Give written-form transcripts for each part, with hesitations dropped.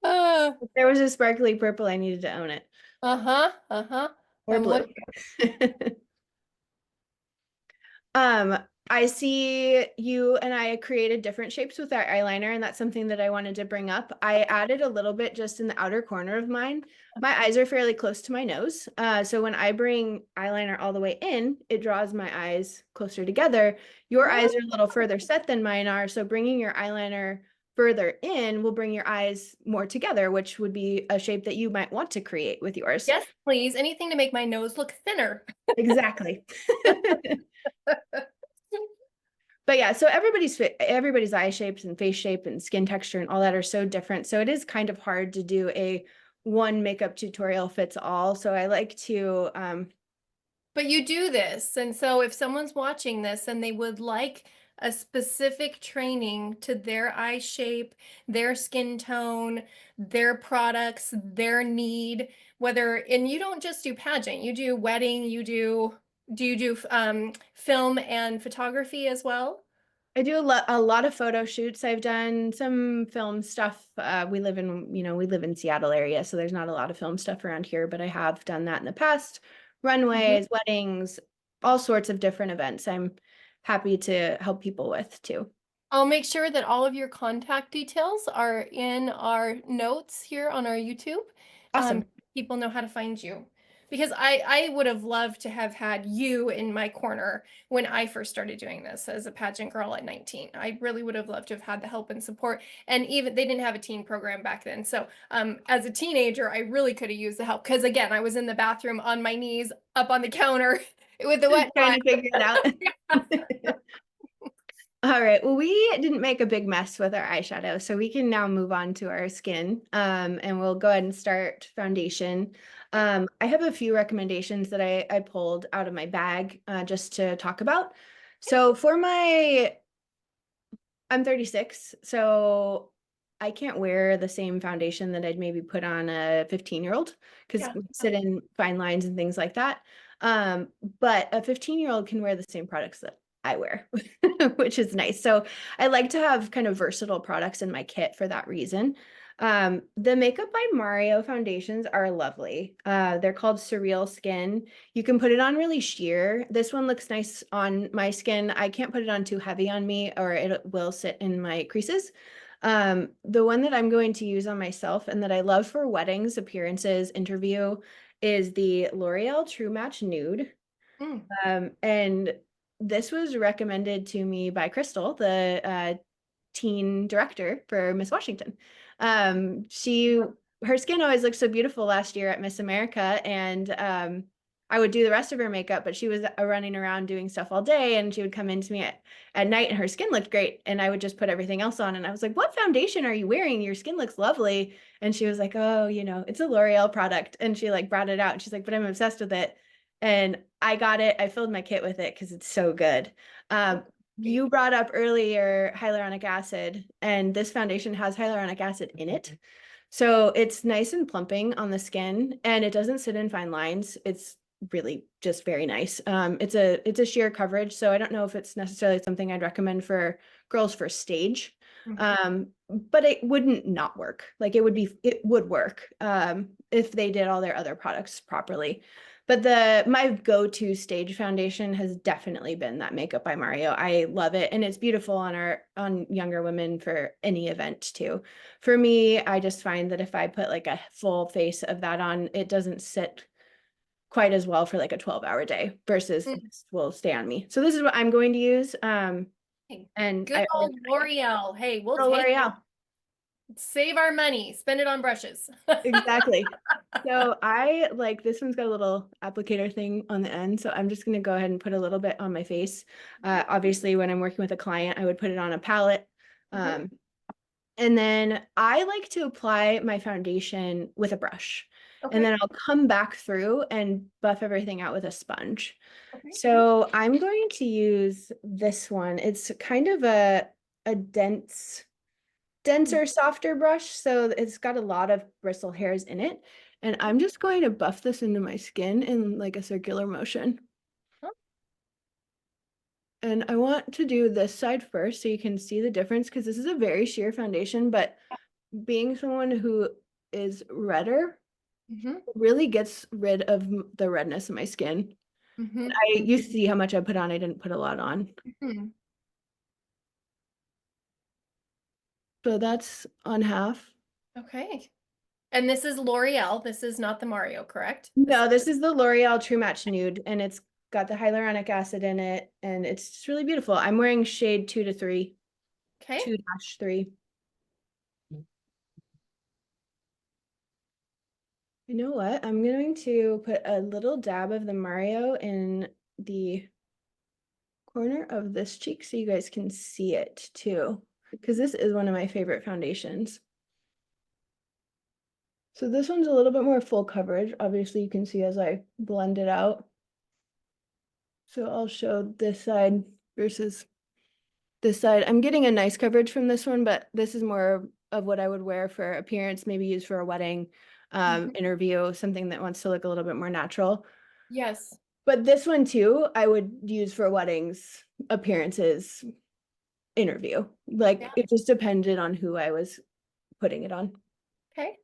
Uh, If there was a sparkly purple, I needed to own it. uh-huh, uh-huh. Or I'm blue. looking. Um, I see you and I created different shapes with our eyeliner, and that's something that I wanted to bring up. I added a little bit just in the outer corner of mine. My eyes are fairly close to my nose. So when I bring eyeliner all the way in, it draws my eyes closer together. Your eyes are a little further set than mine are, so bringing your eyeliner further in will bring your eyes more together, which would be a shape that you might want to create with yours. Yes, please. Anything to make my nose look thinner. Exactly. But yeah, so everybody's eye shapes and face shape and skin texture and all that are so different. So it is kind of hard to do a one makeup tutorial fits all. So I like to But you do this. And so if someone's watching this and they would like a specific training to their eye shape, their skin tone, their products, their need, whether, and you don't just do pageant, you do wedding, do you do film and photography as well? I do a lot of photo shoots. I've done some film stuff. We live in Seattle area, so there's not a lot of film stuff around here, but I have done that in the past. Mhm. Runways, weddings, all sorts of different events. I'm happy to help people with too. I'll make sure that all of your contact details are in our notes here on our YouTube. Awesome. People know how to find you. Because I would have loved to have had you in my corner when I first started doing this as a pageant girl at 19. I really would have loved to have had the help and support. And even they didn't have a teen program back then. So as a teenager, I really could have used the help. Because again, I was in the bathroom on my knees up on the counter with the wet Trying pad. to figure it out. All right. Well, we didn't make a big mess with our eyeshadow, so we can now move on to our skin. And we'll go ahead and start foundation. I have a few recommendations that I pulled out of my bag just to talk about. So I'm 36, so I can't wear the same foundation that I'd maybe put on a 15-year-old because Yeah. we sit in fine lines and things like that. But a 15-year-old can wear the same products that I wear, which is nice. So I like to have kind of versatile products in my kit for that reason. The Makeup by Mario foundations are lovely. They're called Surreal Skin. You can put it on really sheer. This one looks nice on my skin. I can't put it on too heavy on me or it will sit in my creases. The one that I'm going to use on myself and that I love for weddings, appearances, interview is the L'Oreal True Match Nude. Mm. And this was recommended to me by Crystal, the teen director for Miss Washington. She her skin always looked so beautiful last year at Miss America, and I would do the rest of her makeup, but she was running around doing stuff all day, and she would come into me at night, and her skin looked great, and I would just put everything else on, and I was like, "What foundation are you wearing? Your skin looks lovely." And she was like, "Oh, it's a L'Oreal product," and she like brought it out, and she's like, "But I'm obsessed with it." And I got it. I filled my kit with it because it's so good. Um, you brought up earlier hyaluronic acid, and this foundation has hyaluronic acid in it. So it's nice and plumping on the skin, and it doesn't sit in fine lines. It's really just very nice. It's a sheer coverage, so I don't know if it's necessarily something I'd recommend for girls for stage. Mhm. But it wouldn't not work. Like it would work if they did all their other products properly. But the my go-to stage foundation has definitely been that Makeup by Mario. I love it, and it's beautiful on younger women for any event too. For me, I just find that if I put like a full face of that on, it doesn't sit quite as well for like a 12-hour day versus Mm. this will stay on me. So this is what I'm going to use. Hey, And good I always old L'Oreal. Hey, we'll Pro take it. L'Oreal. Save our money. Spend it on brushes. Exactly. So I like this one's got a little applicator thing on the end. So I'm just going to go ahead and put a little bit on my face. Obviously, when I'm working with a client, I would put it on a palette. Mhm. Um, and then I like to apply my foundation with a brush. And Okay. then I'll come back through and buff everything out with a sponge. Okay. So I'm going to use this one. It's kind of a Mm. denser, softer brush. So it's got a lot of bristle hairs in it. And I'm just going to buff this into my skin in like a circular motion. Huh? And I want to do this side first so you can see the difference because this is a very sheer foundation, but being someone who is redder Mhm, really gets rid of the redness in my skin. mhm, You see how much I put on. I didn't put a lot on. mhm. So that's on half. Okay. And this is L'Oreal. This is not the Mario, correct? This No, this is the L'Oreal True Match Nude, and it's got the hyaluronic acid in it, and it's just really beautiful. I'm wearing shade 2 to 3, okay. 2-3. You know what? I'm going to put a little dab of the Mario in the corner of this cheek so you guys can see it too, because this is one of my favorite foundations. So this one's a little bit more full coverage. Obviously, you can see as I blend it out. So I'll show this side versus this side. I'm getting a nice coverage from this one, but this is more of what I would wear for appearance, maybe use for a wedding, Mhm. interview, something that wants to look a little bit more natural. Yes. But this one too, I would use for weddings, appearances, interview. Yeah. Like it just depended on who I was putting it on. Okay.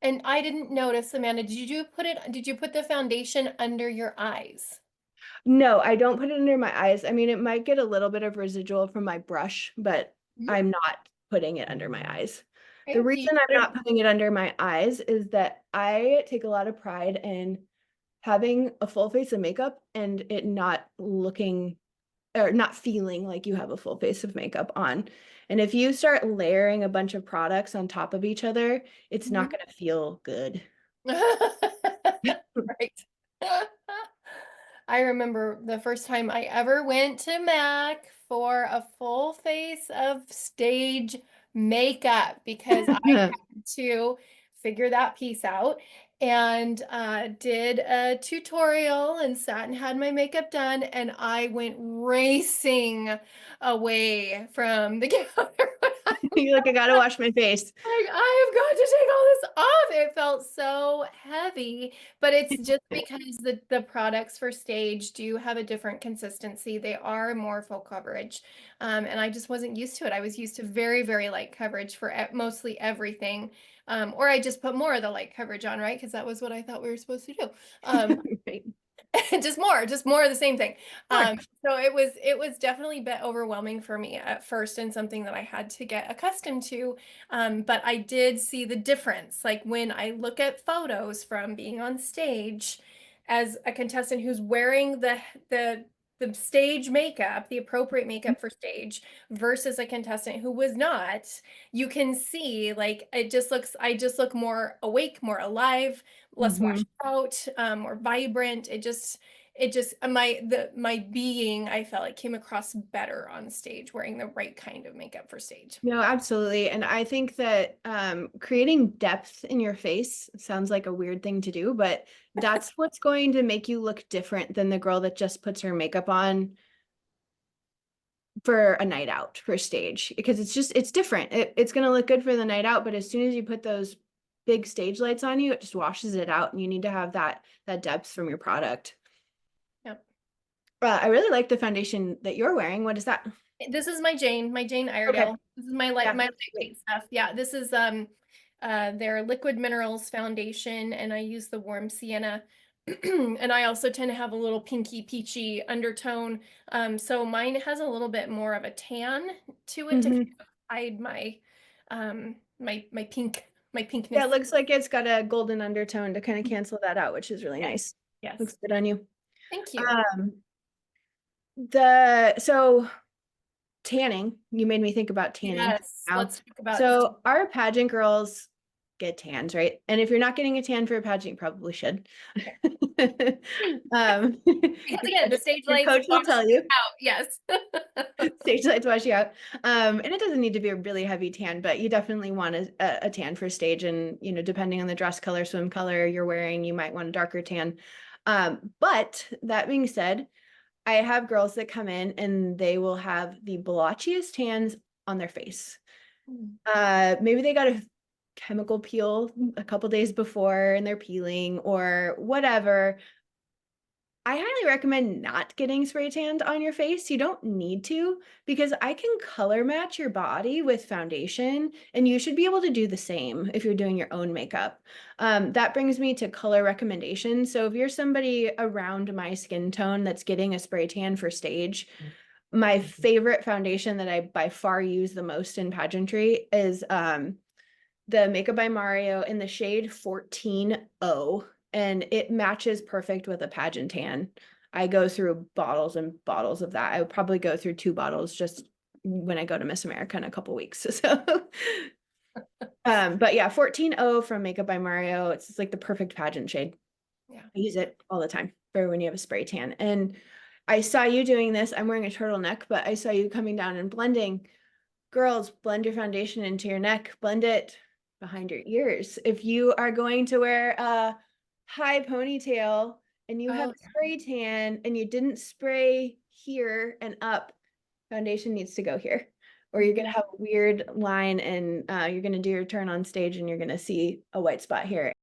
And I didn't notice, Amanda, did you put the foundation under your eyes? No, I don't put it under my eyes. I mean, it might get a little bit of residual from my brush, but Mhm. I'm not putting it under my eyes. The Okay. Do you reason I'm put it? not putting it under my eyes is that I take a lot of pride in having a full face of makeup and it not looking or not feeling like you have a full face of makeup on. And if you start layering a bunch of products on top of each other, it's not Mhm. going to feel good. Right. I remember the first time I ever went to MAC for a full face of stage makeup because I had to figure that piece out and did a tutorial and sat and had my makeup done and I went racing away from the counter when I You're like, I gotta wash my face. like, I have got to take all this off. It felt so heavy, but it's just because the products for stage do have a different consistency. They are more full coverage. And I just wasn't used to it. I was used to very, very light coverage for mostly everything. Or I just put more of the light coverage on, right? Because that was what I thought we were supposed to do. Right. Just more of the same thing. More. So it was definitely a bit overwhelming for me at first and something that I had to get accustomed to. But I did see the difference. Like when I look at photos from being on stage as a contestant who's wearing the the stage makeup, the appropriate makeup for stage, versus a contestant who was not, you can see like I just look more awake, more alive, less Hmm. washed out, more vibrant. My being, I felt like came across better on stage wearing the right kind of makeup for stage. No, absolutely. And I think that creating depth in your face sounds like a weird thing to do, but that's what's going to make you look different than the girl that just puts her makeup on for a night out for stage because it's different. It's going to look good for the night out, but as soon as you put those big stage lights on you, it just washes it out and you need to have that depth from your product. Yep. I really like the foundation that you're wearing. What is that? This is my Jane Okay. Iredale. This is Yeah. my Great. lightweight stuff. Yeah, this is their liquid minerals foundation and I use the warm sienna. And I also tend to have a little pinky peachy undertone. So mine has a little bit more of a tan to it to kind Hmm. of hide my Yeah, pinkness. it looks like it's got a golden undertone to kind of cancel that out, which is really Yes. nice. Yes. Looks good on you. Thank you. Um, so tanning, you made me think about tanning Yes. now. Let's talk about So our pageant girls get tans, right? And if you're not getting a tan for a pageant, you probably should. okay. Um, Because again, the stage your lights coach will wash tell you you. out. Yes. Stage lights wash you out. And it doesn't need to be a really heavy tan, but you definitely want a tan for stage. And, depending on the dress color, swim color you're wearing, you might want a darker tan. But that being said, I have girls that come in and they will have the blotchiest tans on their face. Maybe they got a chemical peel a couple days before and they're peeling or whatever. I highly recommend not getting spray tanned on your face. You don't need to because I can color match your body with foundation, and you should be able to do the same if you're doing your own makeup. That brings me to color recommendations. So if you're somebody around my skin tone that's getting a spray tan for stage, my favorite foundation that I by far use the most in pageantry is the Makeup by Mario in the shade 14O, and it matches perfect with a pageant tan. I go through bottles and bottles of that. I would probably go through 2 bottles just when I go to Miss America in a couple weeks. So, but yeah, 14O from Makeup by Mario, it's just like the perfect pageant shade. Yeah. I use it all the time for when you have a spray tan. And I saw you doing this. I'm wearing a turtleneck, but I saw you coming down and blending. Girls, blend your foundation into your neck, blend it behind your ears. If you are going to wear a high ponytail and you have Oh, a spray tan and you didn't spray here and up, foundation needs to go here. Or you're gonna mhm. have a weird line and you're gonna do your turn on stage and you're gonna see a white spot here.